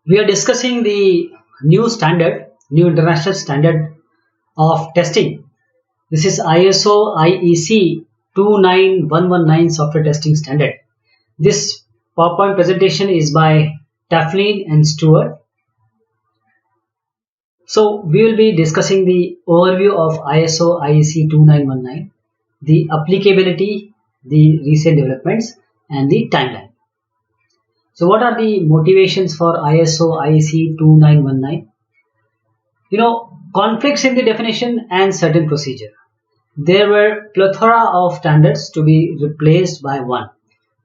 We are discussing the new international standard of testing. This is ISO IEC 29119 software testing standard. This PowerPoint presentation is by Tafflin and Stewart. So we will be discussing the overview of ISO IEC 2919, the applicability, the recent developments, and the timeline. So what are the motivations for ISO IEC 2919? Conflicts in the definition and certain procedure. There were plethora of standards to be replaced by one.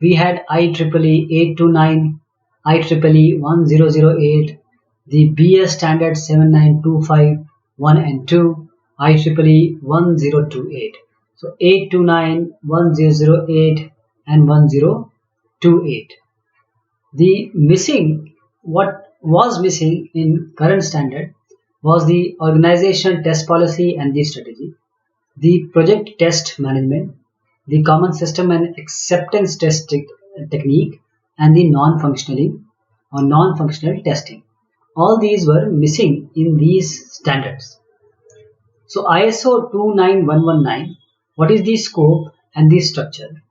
We had IEEE 829, IEEE 1008, the BS standard 7925, 1 and 2, IEEE 1028. So 829, 1008 and 1028. What was missing in current standard was the organizational test policy and the strategy, the project test management, the common system and acceptance test technique, and the non-functional testing. All these were missing in these standards. So ISO 29119, what is the scope and the structure?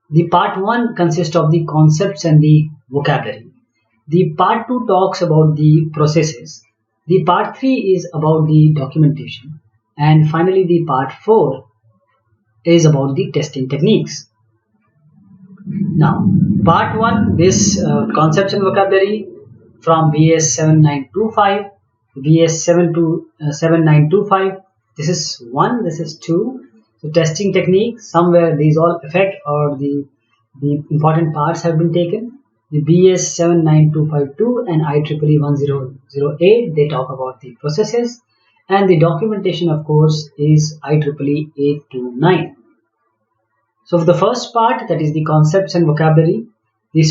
The part 1 consists of the concepts and the vocabulary. The part 2 talks about the processes. The part 3 is about the documentation. And finally, the part 4 is about the testing techniques. Now, part 1, this concepts and vocabulary from BS 7925, BS 7925. This is 1, this is 2. So testing technique, somewhere these all affect or the important parts have been taken. The BS 79252 and IEEE 1008, they talk about the processes, and the documentation, of course, is IEEE 829. So for the first part, that is the concepts and vocabulary, the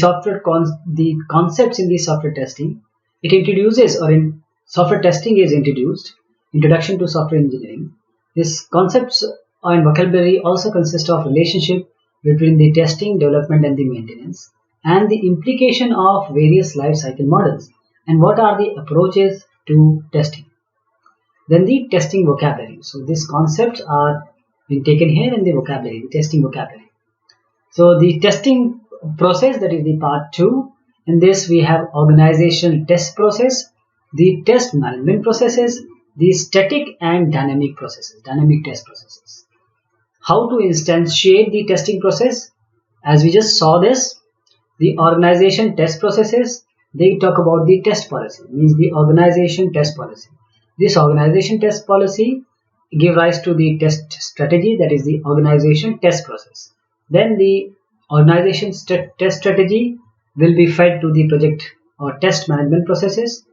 concepts in the software testing, it introduces, or in software testing is introduced, introduction to software engineering. This concepts and vocabulary also consist of relationship between the testing, development, and the maintenance, and the implication of various life cycle models, and what are the approaches to testing. Then the testing vocabulary. So these concepts are being taken here in the vocabulary, the testing vocabulary. So the testing process, that is the part 2. In this we have organizational test process, the test management processes, the static and dynamic processes, dynamic test processes. How to instantiate the testing process? As we just saw this, the organization test processes, they talk about the test policy, means the organization test policy. This organization test policy give rise to the test strategy, that is the organization test process. Then the organization test strategy will be fed to the project or test management processes,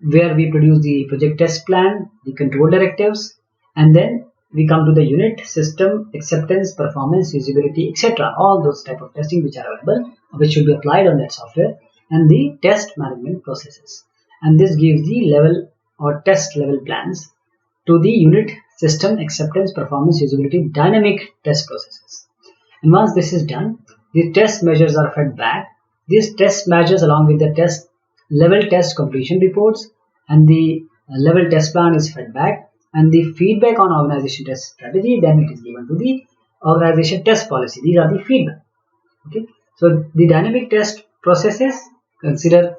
where we produce the project test plan, the control directives, and then we come to the unit, system, acceptance, performance, usability, etc. All those type of testing which are available, which should be applied on that software, and the test management processes. And this gives the level or test level plans to the unit, system, acceptance, performance, usability, dynamic test processes. And once this is done, the test measures are fed back. These test measures, along with the test level test completion reports and the level test plan, is fed back, and the feedback on organization test strategy, then it is given to the organization test policy. These are the feedback. Okay, so the dynamic test processes consider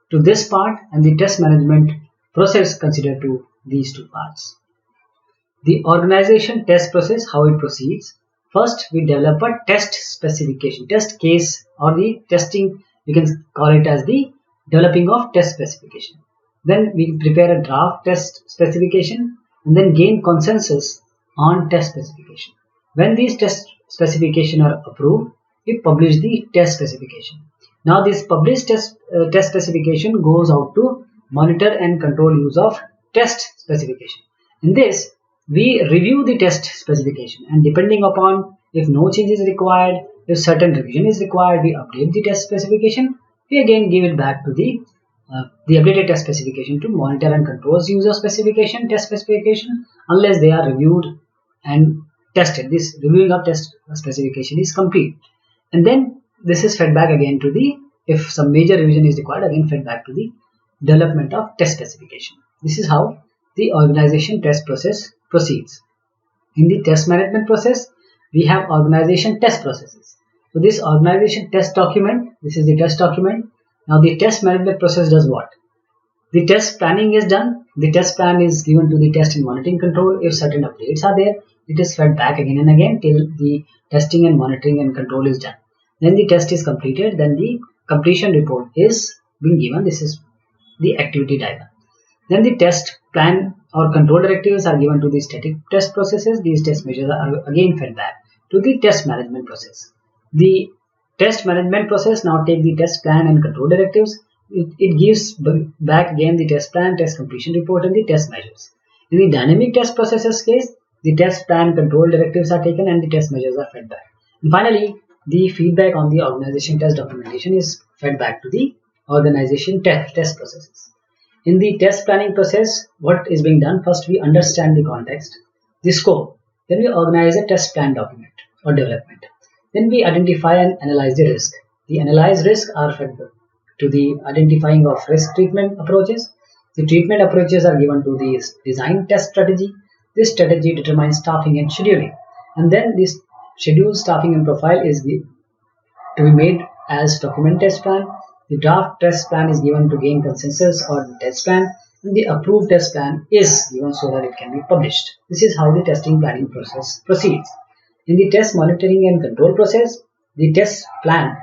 to this part, and the test management process consider to these two parts. The organization test process, how it proceeds. First, we develop a test specification, test case, or the testing, we can call it as the developing of test specification. Then we prepare a draft test specification, and then gain consensus on test specification. When these test specifications are approved, we publish the test specification. Now this published test specification goes out to monitor and control use of test specification. In this, we review the test specification, and depending upon if no change is required, if certain revision is required, we update the test specification. We again give it back to the updated test specification to monitor and controls user specification, test specification, unless they are reviewed and tested. This reviewing of test specification is complete, and then this is fed back again to the if some major revision is required, again fed back to the development of test specification. This is how the organization test process proceeds. In the test management process, we have organization test processes. So this organization test document, this is the test document. Now the test management process does what? The test planning is done. The test plan is given to the test and monitoring control. If certain updates are there, it is fed back again and again till the testing and monitoring and control is done. Then the test is completed. Then the completion report is being given. This is the activity diagram. Then the test plan or control directives are given to the static test processes. These test measures are again fed back to the test management process. The test management process now take the test plan and control directives. It gives back again the test plan, test completion report, and the test measures. In the dynamic test processes case, the test plan control directives are taken and the test measures are fed back. And finally, the feedback on the organization test documentation is fed back to the organization test processes. In the test planning process, what is being done? First, we understand the context, the scope. Then we organize a test plan document or development. Then we identify and analyze the risk. The analyzed risks are fed back to the identifying of risk treatment approaches. The treatment approaches are given to the design test strategy. This strategy determines staffing and scheduling. And then this schedule, staffing and profile is to be made as document test plan. The draft test plan is given to gain consensus on test plan. And the approved test plan is given so that it can be published. This is how the testing planning process proceeds. In the test monitoring and control process, the test plan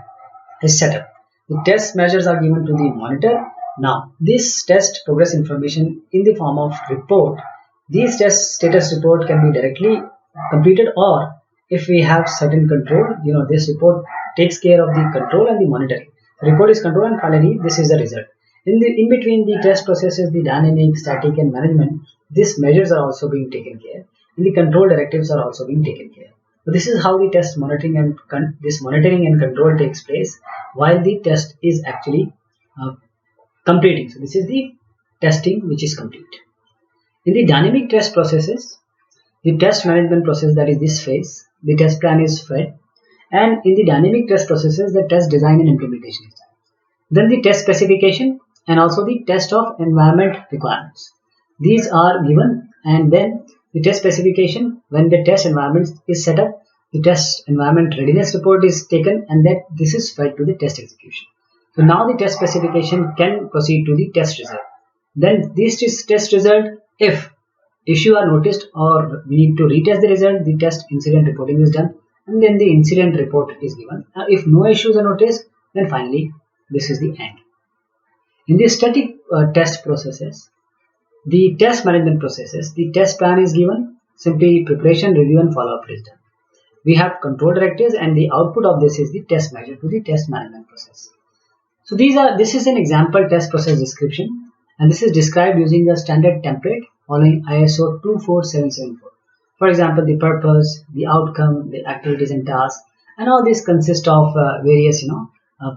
is set up. The test measures are given to the monitor. Now, this test progress information in the form of report. These test status report can be directly completed, or if we have certain control, this report takes care of the control and the monitoring. The report is control and finally this is the result. In between the test processes, the dynamic, static and management, these measures are also being taken care. And the control directives are also being taken care. So this is how the test monitoring and control takes place while the test is actually completing. So this is the testing which is complete. In the dynamic test processes, the test management process, that is this phase, the test plan is fed, and in the dynamic test processes, the test design and implementation is done. Then the test specification and also the test of environment requirements. These are given, and then the test specification, when the test environment is set up, the test environment readiness report is taken, and that this is fed to the test execution. So now the test specification can proceed to the test result. Then this test result, if issue are noticed or we need to retest the result, the test incident reporting is done, and then the incident report is given. If no issues are noticed, then finally this is the end. In the static test processes, the test management processes, the test plan is given, simply preparation, review and follow-up is done. We have control directives, and the output of this is the test measure to the test management process. So this is an example test process description, and this is described using the standard template following ISO 24774. For example, the purpose, the outcome, the activities and tasks, and all this consist of various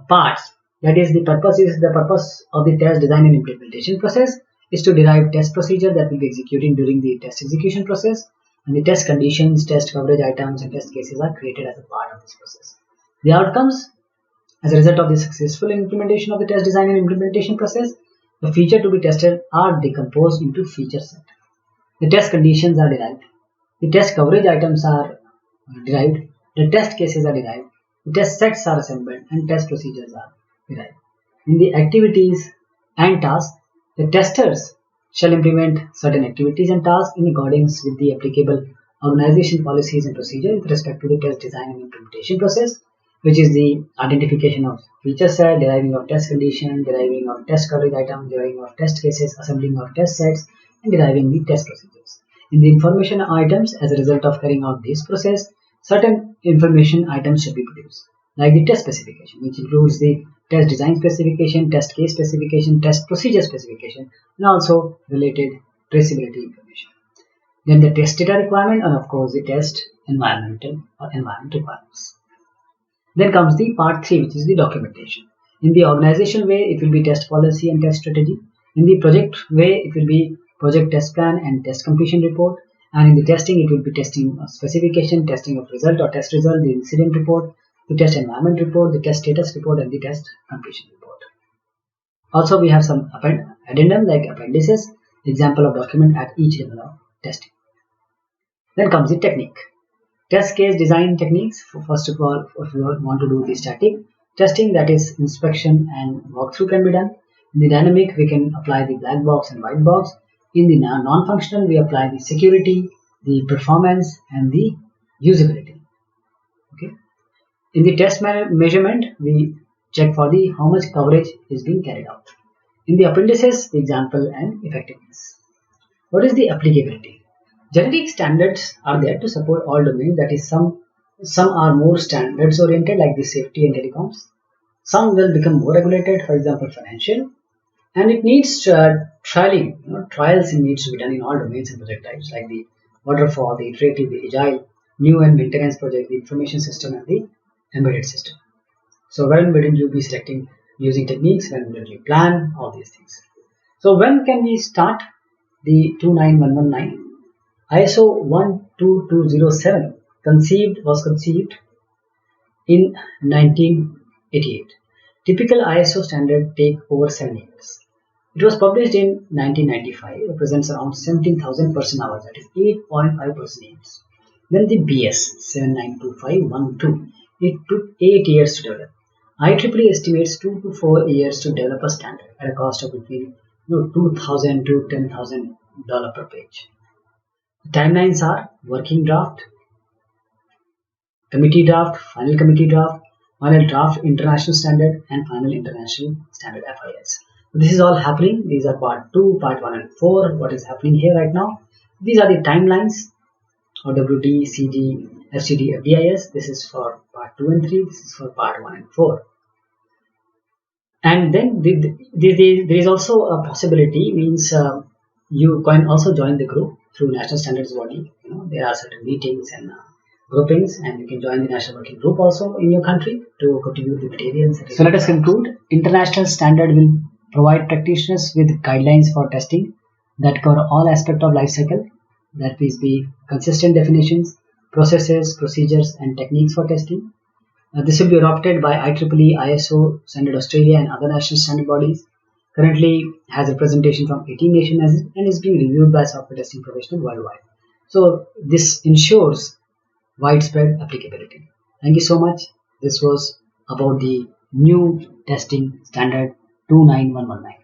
parts. That is, the purpose of the test design and implementation process is to derive test procedure that will be executing during the test execution process, and the test conditions, test coverage items and test cases are created as a part of this process. The outcomes, as a result of the successful implementation of the test design and implementation process, the feature to be tested are decomposed into feature set. The test conditions are derived. The test coverage items are derived. The test cases are derived. The test sets are assembled and test procedures are derived. In the activities and tasks, the testers shall implement certain activities and tasks in accordance with the applicable organization policies and procedures with respect to the test design and implementation process, which is the identification of feature set, deriving of test condition, deriving of test coverage item, deriving of test cases, assembling of test sets, and deriving the test procedures. In the information items, as a result of carrying out this process, certain information items should be produced, like the test specification, which includes the test design specification, test case specification, test procedure specification, and also related traceability information. Then the test data requirement, and of course the test environment requirements. Then comes the part 3, which is the documentation. In the organization way, it will be test policy and test strategy. In the project way, it will be project test plan and test completion report. And in the testing, it will be testing of specification, testing of result or test result, the incident report, the test environment report, the test status report, and the test completion report. Also, we have some addendum like appendices, example of document at each level of testing. Then comes the technique. Test case design techniques. First of all, if you want to do the static testing, that is inspection and walkthrough can be done. In the dynamic, we can apply the black box and white box. In the non-functional, we apply the security, the performance, and the usability. Okay. In the test measurement, we check for the how much coverage is being carried out. In the appendices, the example and effectiveness. What is the applicability? Generic standards are there to support all domains. That is, some are more standards oriented, like the safety and telecoms. Some will become more regulated, for example, financial. And it needs trialing. Trials needs to be done in all domains and project types, like the waterfall, the iterative, the agile, new and maintenance project, the information system, and the embedded system. So when will you be selecting using techniques? When will you plan all these things? So when can we start the 29119? ISO 12207 was conceived in 1988. Typical ISO standard take over 7 years. It was published in 1995. Represents around 17,000 person hours. That is 8.5 person years. Then the BS 792512. It took 8 years to develop. IEEE estimates 2 to 4 years to develop a standard at a cost of between $2,000 to $10,000 per page. The timelines are working draft, committee draft, final draft international standard, and final international standard FIS. This is all happening. These are part 2, part 1 and 4. What is happening here right now? These are the timelines for WD, CG, FCD, FDIS. This is for part 2 and 3. This is for part 1 and 4. And then there is also a possibility, means you can also join the group through National Standards Body. There are certain meetings and groupings, and you can join the National Working Group also in your country to contribute the materials. So let us conclude. International standard will provide practitioners with guidelines for testing that cover all aspects of life cycle. That is, be consistent definitions, processes, procedures, and techniques for testing. This will be adopted by IEEE, ISO, Standard Australia, and other national standard bodies. Currently has representation from 18 nations and is being reviewed by software testing professionals worldwide. So this ensures widespread applicability. Thank you so much. This was about the new testing standard 29119.